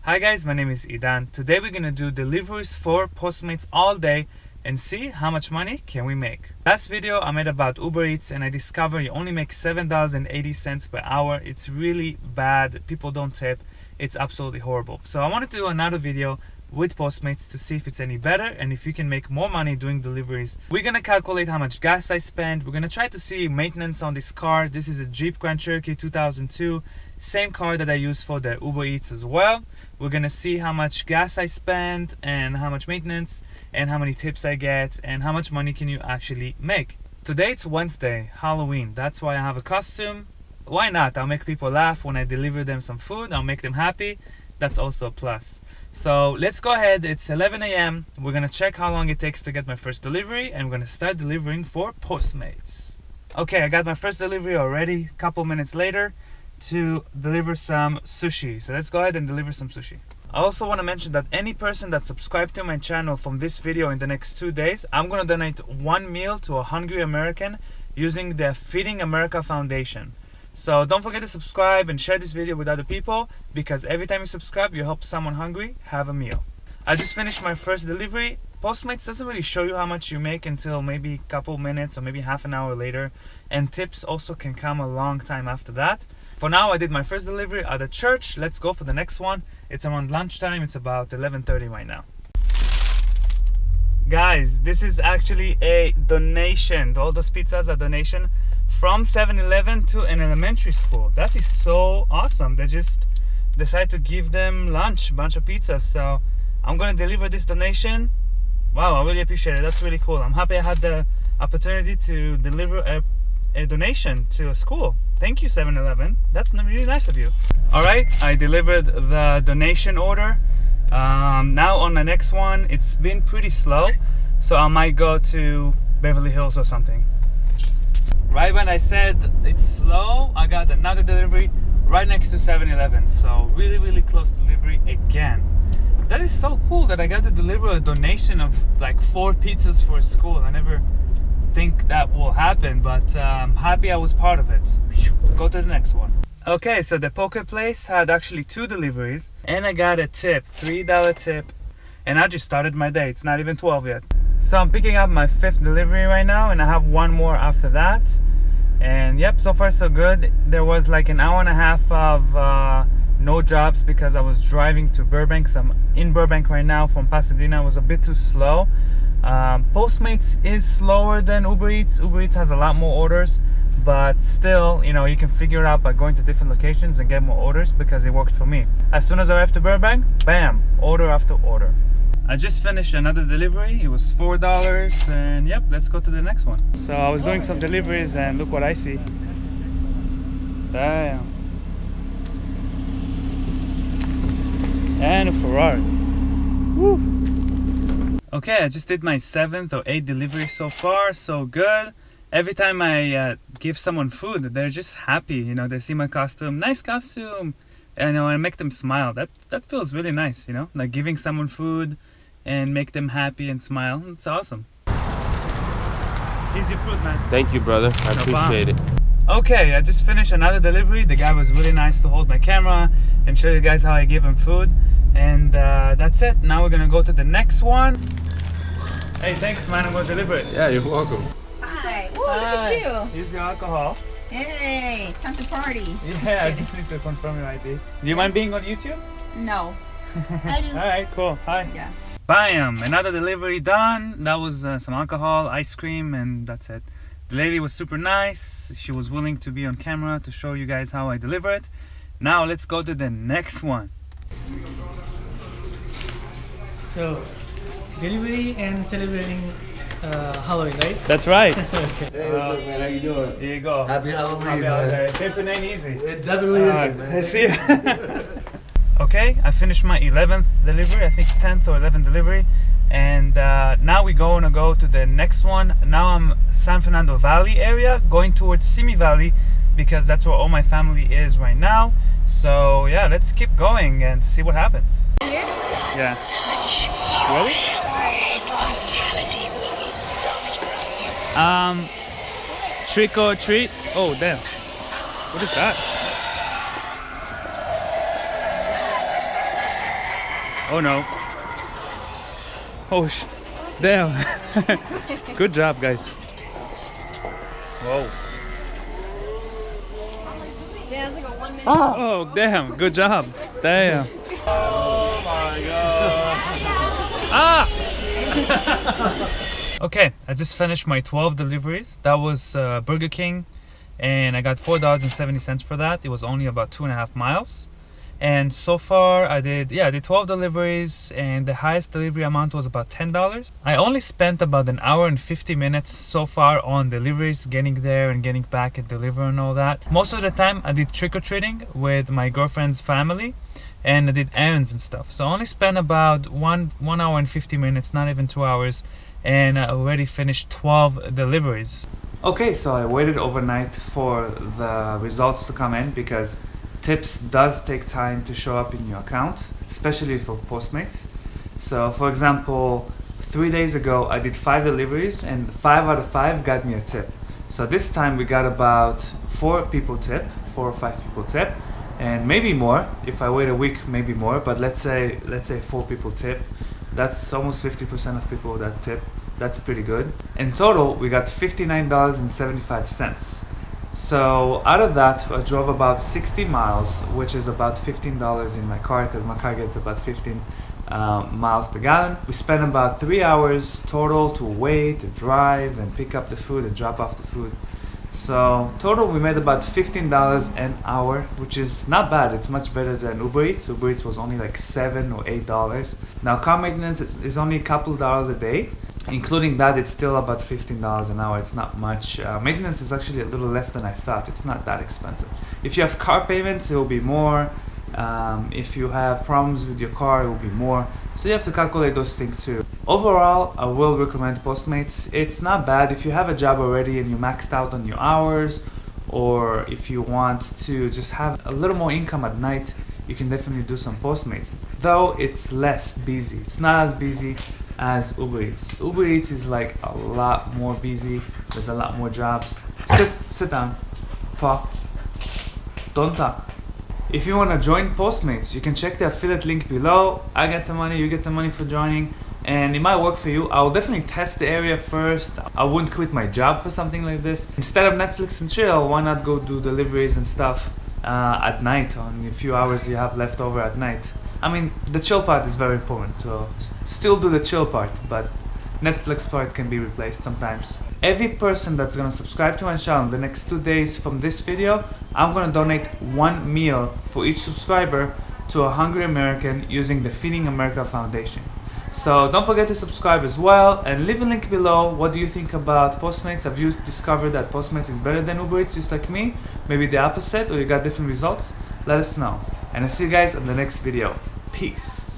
Hi guys, my name is Idan. Today we're gonna do deliveries for Postmates all day and see how much money can we make. Last video I made about Uber Eats and I discovered you only make $7.80 per hour. It's really bad. People don't tip. It's absolutely horrible. So I wanted to do another video with Postmates to see if it's any better and if you can make more money doing deliveries. We're gonna calculate how much gas I spend. We're gonna try to see maintenance on this car. This is a Jeep Grand Cherokee 2002, same car that I use for the Uber Eats as well. We're gonna see how much gas I spend and how much maintenance and how many tips I get and how much money can you actually make. Today it's Wednesday, Halloween. That's why I have a costume. Why not? I'll make people laugh when I deliver them some food. I'll make them happy. That's also a plus. So let's go ahead. It's 11 a.m. We're gonna check how long it takes to get my first delivery and we're gonna start delivering for Postmates. Okay, I got my first delivery already a couple minutes later to deliver some sushi. So let's go ahead and deliver some sushi. I also want to mention that any person that subscribed to my channel from this video in the next 2 days, I'm gonna donate one meal to a hungry American using the Feeding America Foundation. So don't forget to subscribe and share this video with other people, because every time you subscribe you help someone hungry have a meal. I just finished my first delivery. Postmates doesn't really show you how much you make until maybe a couple minutes or maybe half an hour later, and tips also can come a long time after that. For now I did my first delivery at a church. Let's go for the next one. It's around lunchtime. It's about 11:30 right now. Guys, this is actually a donation. All those pizzas are donation from 7-Eleven to an elementary school. That is so awesome. They just decided to give them lunch, a bunch of pizzas. So I'm gonna deliver this donation. Wow, I really appreciate it. That's really cool. I'm happy I had the opportunity to deliver a donation to a school. Thank you, 7-Eleven. That's really nice of you. All right, I delivered the donation order. Now on the next one, it's been pretty slow, so I might go to Beverly Hills or something. Right when I said it's slow, I got another delivery right next to 7-Eleven. So really close delivery again. That is so cool that I got to deliver a donation of like 4 pizzas for a school. I never think that will happen, but I'm happy I was part of it. Go to the next one. Okay, so the poker place had actually 2 deliveries and I got a tip, $3 tip, and I just started my day. It's not even 12 yet. So I'm picking up my 5th delivery right now and I have one more after that. And yep, so far so good. There was like an hour and a half of no jobs because I was driving to Burbank. So I'm in Burbank right now from Pasadena. It was a bit too slow. Postmates is slower than Uber Eats. Uber Eats has a lot more orders, but still, you know, you can figure it out by going to different locations and get more orders because it worked for me. As soon as I arrived to Burbank, bam, order after order. I just finished another delivery. It was $4 and yep, let's go to the next one. So I was doing some deliveries and look what I see. Damn. And a Ferrari. Woo. Okay, I just did my 7th or 8th delivery so far. So good. Every time I give someone food, they're just happy. You know, they see my costume, nice costume, and I make them smile. That feels really nice, you know, like giving someone food and make them happy and smile. It's awesome. Here's your food, man. Thank you, brother. I appreciate it. Okay, I just finished another delivery. The guy was really nice to hold my camera and show you guys how I give him food. And that's it. Now we're gonna go to the next one. Hey, thanks, man. I'm gonna deliver it. Yeah, you're welcome. Hi. Oh, look at you. Here's your alcohol. Hey, time to party. Yeah, I just need to confirm your ID. Do you mind being on YouTube? No. I do. Alright, cool. Hi. Yeah. Bam! Another delivery done. That was some alcohol, ice cream, and that's it. The lady was super nice. She was willing to be on camera to show you guys how I deliver it. Now let's go to the next one. So, delivery and celebrating Halloween, right? That's right. Okay. Hey, what's up, man? How you doing? Here you go. Happy Halloween, Happy man. holiday. Pimpin' ain't easy. It definitely isn't, man. See ya. Okay, I finished my 11th delivery, I think 10th or 11th delivery, and now we're going to go to the next one. Now I'm San Fernando Valley area, going towards Simi Valley because that's where all my family is right now. So yeah, let's keep going and see what happens. Yeah. Ready? Trick or treat. Oh damn. What is that? Oh no. Oh, damn. Good job, guys. Whoa. Yeah, it's like a 1 minute. Oh, damn. Good job. Damn. Oh my god. Ah! Okay, I just finished my 12 deliveries. That was Burger King, and I got $4.70 for that. It was only about 2.5 miles. And so far I did 12 deliveries, and the highest delivery amount was about $10. I only spent about an hour and 50 minutes so far on deliveries, getting there and getting back and delivering all that. Most of the time I did trick-or-treating with my girlfriend's family, and I did errands and stuff. So I only spent about 1 hour and 50 minutes, not even 2 hours, and I already finished 12 deliveries. Okay, so I waited overnight for the results to come in, because tips does take time to show up in your account, especially for Postmates. So for example, 3 days ago I did 5 deliveries, and 5 out of 5 got me a tip. So this time we got about 4 people tip, 4 or 5 people tip, and maybe more. If I wait a week, maybe more, but let's say 4 people tip. That's almost 50% of people that tip. That's pretty good. In total, we got $59.75. So out of that, I drove about 60 miles, which is about $15 in my car, because my car gets about 15 miles per gallon. We spent about 3 hours total to wait, to drive, and pick up the food and drop off the food. So total, we made about $15 an hour, which is not bad. It's much better than Uber Eats. Uber Eats was only like $7 or $8. Now car maintenance is only a couple dollars a day. Including that, it's still about $15 an hour. It's not much. Maintenance is actually a little less than I thought. It's not that expensive. If you have car payments, it will be more. If you have problems with your car, it will be more. So you have to calculate those things too. Overall, I will recommend Postmates. It's not bad if you have a job already and you maxed out on your hours, or if you want to just have a little more income at night, you can definitely do some Postmates. Though it's less busy. It's not as busy as Uber Eats. Uber Eats is like a lot more busy. There's a lot more jobs. Sit down. Pa. Don't talk. If you want to join Postmates, you can check the affiliate link below. I get some money, you get some money for joining, and it might work for you. I'll definitely test the area first. I wouldn't quit my job for something like this. Instead of Netflix and chill, why not go do deliveries and stuff at night, on a few hours you have left over at night. I mean, the chill part is very important, so still do the chill part, but Netflix part can be replaced sometimes. Every person that's gonna subscribe to my channel in the next 2 days from this video, I'm gonna donate 1 meal for each subscriber to a hungry American using the Feeding America Foundation. So don't forget to subscribe as well, and leave a link below. What do you think about Postmates? Have you discovered that Postmates is better than Uber Eats just like me? Maybe the opposite, or you got different results? Let us know. And I'll see you guys in the next video. Peace.